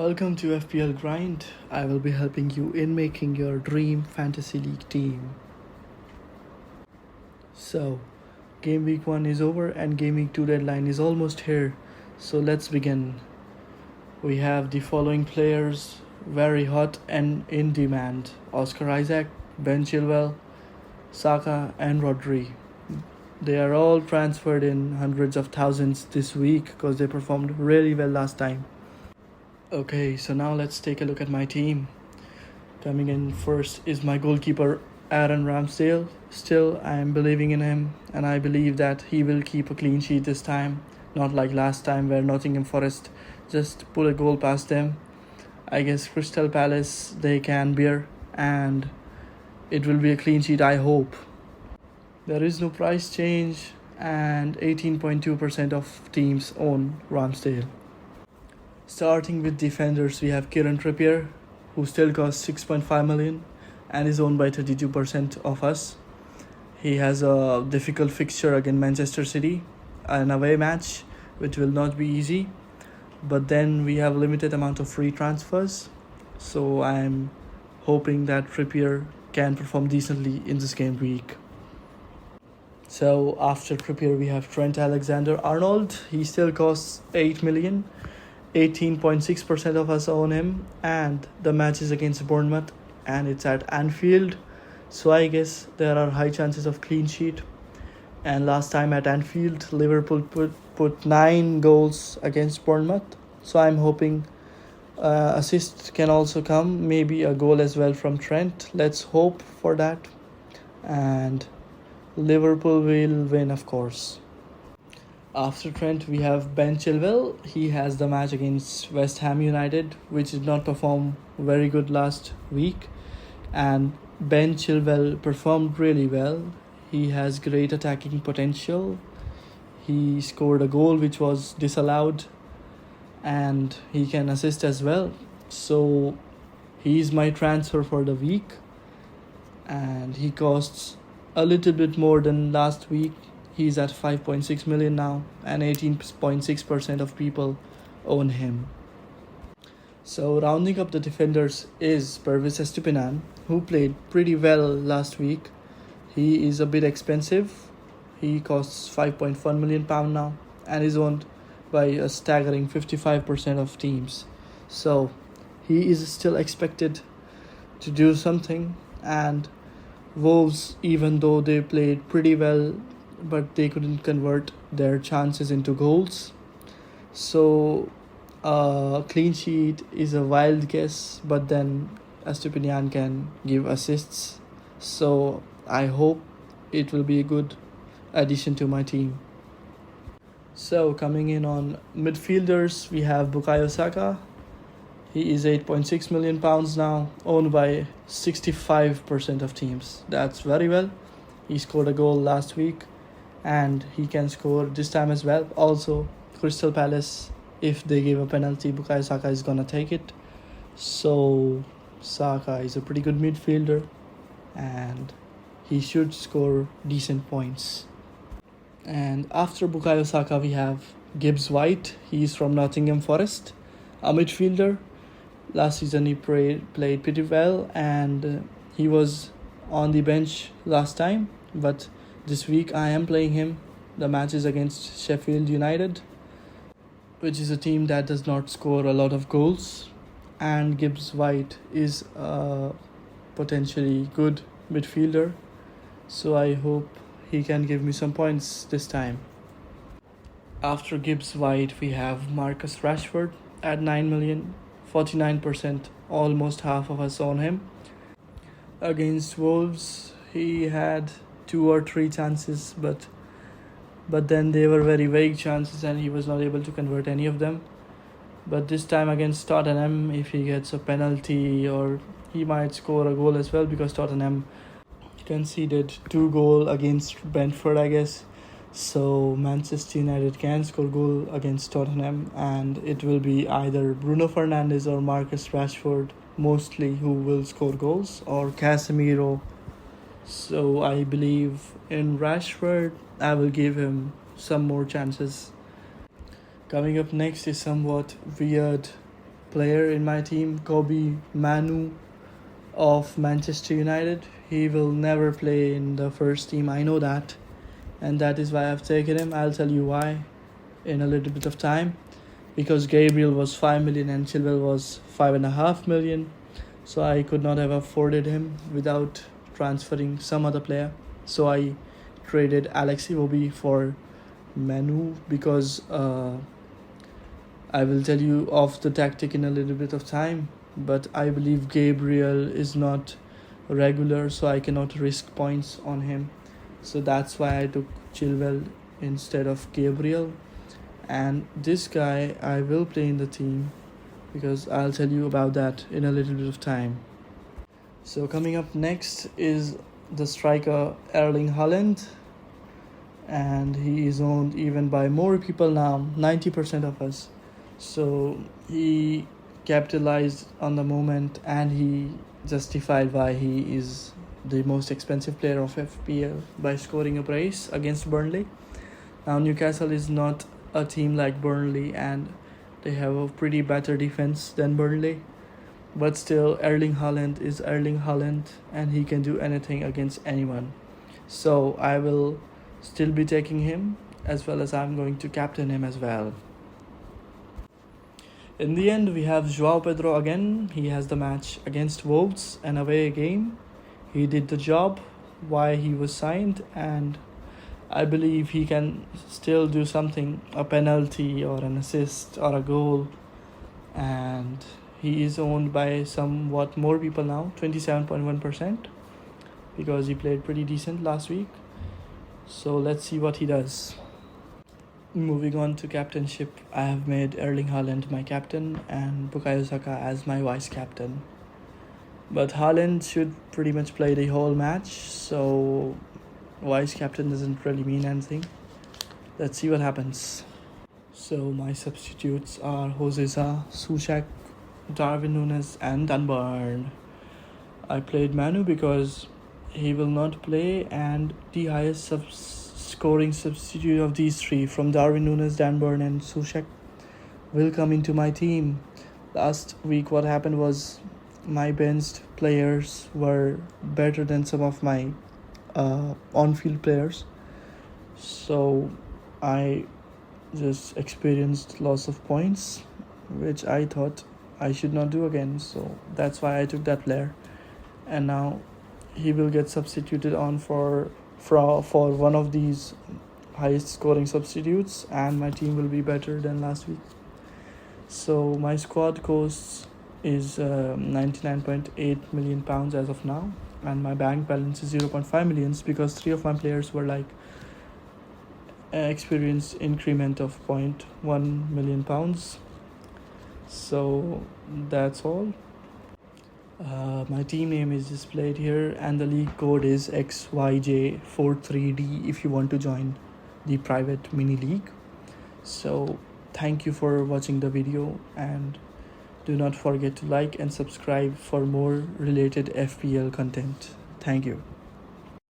Welcome to FPL Grind. I will be helping you in making your dream fantasy league team. So, game week 1 is over and game week 2 deadline is almost here. So, let's begin. We have the following players very hot and in demand: Oscar Isaac, Ben Chilwell, Saka, and Rodri. They are all transferred in hundreds of thousands this week because they performed really well last time. Okay, so now let's take a look at my team. Coming in first is my goalkeeper Aaron Ramsdale. Still, I am believing in him and I believe that he will keep a clean sheet this time. Not like last time where Nottingham Forest just pull a goal past them. I guess Crystal Palace they can bear and it will be a clean sheet, I hope. There is no price change and 18.2% of teams own Ramsdale. Starting with defenders, we have Kieran Trippier, who still costs 6.5 million and is owned by 32% of us. He has a difficult fixture against Manchester City, an away match, which will not be easy. But then we have a limited amount of free transfers, so I'm hoping that Trippier can perform decently in this game week. So after Trippier, we have Trent Alexander-Arnold. He still costs 8 million. 18.6% of us own him, and the match is against Bournemouth and it's at Anfield, so I guess there are high chances of clean sheet. And last time at Anfield, Liverpool put 9 goals against Bournemouth, so I'm hoping assist can also come, maybe a goal as well from Trent. Let's hope for that, and Liverpool will win, of course. After Trent, we have Ben Chilwell. He has the match against West Ham United, which did not perform very good last week. And Ben Chilwell performed really well. He has great attacking potential. He scored a goal which was disallowed. And he can assist as well. So he is my transfer for the week. And he costs a little bit more than last week. He's at 5.6 million now, and 18.6% of people own him. So rounding up the defenders is Pervis Estupinan, who played pretty well last week. He is a bit expensive. He costs £5.1 million now and is owned by a staggering 55% of teams. So he is still expected to do something, and Wolves, even though they played pretty well, but they couldn't convert their chances into goals. So clean sheet is a wild guess, but then Estupiñán can give assists. So I hope it will be a good addition to my team. So coming in on midfielders, we have Bukayo Saka. He is £8.6 million now, owned by 65% of teams. That's very well. He scored a goal last week, and he can score this time as well. Also, Crystal Palace, if they give a penalty, Bukayo Saka is gonna take it. So Saka is a pretty good midfielder and he should score decent points. And after Bukayo Saka, we have Gibbs White. He's from Nottingham Forest, a midfielder. Last season he played pretty well, and he was on the bench last time, but this week I am playing him. The match is against Sheffield United, which is a team that does not score a lot of goals, and Gibbs White is a potentially good midfielder, so I hope he can give me some points this time. After Gibbs White, we have Marcus Rashford at 9 million, 49%, almost half of us own him. Against Wolves, he had 2 or 3 chances, but then they were very vague chances and he was not able to convert any of them. But this time against Tottenham, if he gets a penalty, or he might score a goal as well, because Tottenham conceded 2 goals against Brentford, I guess. So Manchester United can score goal against Tottenham, and it will be either Bruno Fernandes or Marcus Rashford mostly who will score goals, or Casemiro. So I believe in Rashford. I will give him some more chances. Coming up next is somewhat weird player in my team, Kobe Manu of Manchester United. He will never play in the first team, I know that, and that is why I've taken him. I'll tell you why in a little bit of time. Because Gabriel was 5 million and Chilwell was 5.5 million, so I could not have afforded him without transferring some other player. So I traded Alex Iwobi for Manu because I will tell you of the tactic in a little bit of time, but I believe Gabriel is not regular, so I cannot risk points on him. So that's why I took Chilwell instead of Gabriel. And this guy I will play in the team because I'll tell you about that in a little bit of time. So coming up next is the striker Erling Haaland, and he is owned even by more people now, 90% of us. So he capitalized on the moment and he justified why he is the most expensive player of FPL by scoring a brace against Burnley. Now Newcastle is not a team like Burnley and they have a pretty better defense than Burnley, but still Erling Haaland is Erling Haaland and he can do anything against anyone. So I will still be taking him, as well as I'm going to captain him as well. In the end, we have Joao Pedro again. He has the match against Wolves, an away game. He did the job, why he was signed, and I believe he can still do something, a penalty or an assist or a goal. And he is owned by somewhat more people now, 27.1%, because he played pretty decent last week. So let's see what he does. Moving on to captainship, I have made Erling Haaland my captain and Bukayo Saka as my vice captain. But Haaland should pretty much play the whole match, so vice captain doesn't really mean anything. Let's see what happens. So my substitutes are Joseza, Soucek, Darwin Núñez and Dunburn. I played Manu because he will not play, and the highest scoring substitute of these three, from Darwin Núñez, Dunburn and Soucek, will come into my team. Last week what happened was my benched players were better than some of my on-field players, so I just experienced loss of points, which I thought I should not do again. So that's why I took that player, and now he will get substituted on for one of these highest scoring substitutes, and my team will be better than last week. So my squad costs is 99.8 million pounds as of now, and my bank balance is 0.5 millions because 3 of my players were like experienced increment of 0.1 million pounds. So that's all. My team name is displayed here and the league code is XYJ43D if you want to join the private mini league. So thank you for watching the video, and do not forget to like and subscribe for more related FPL content. Thank you.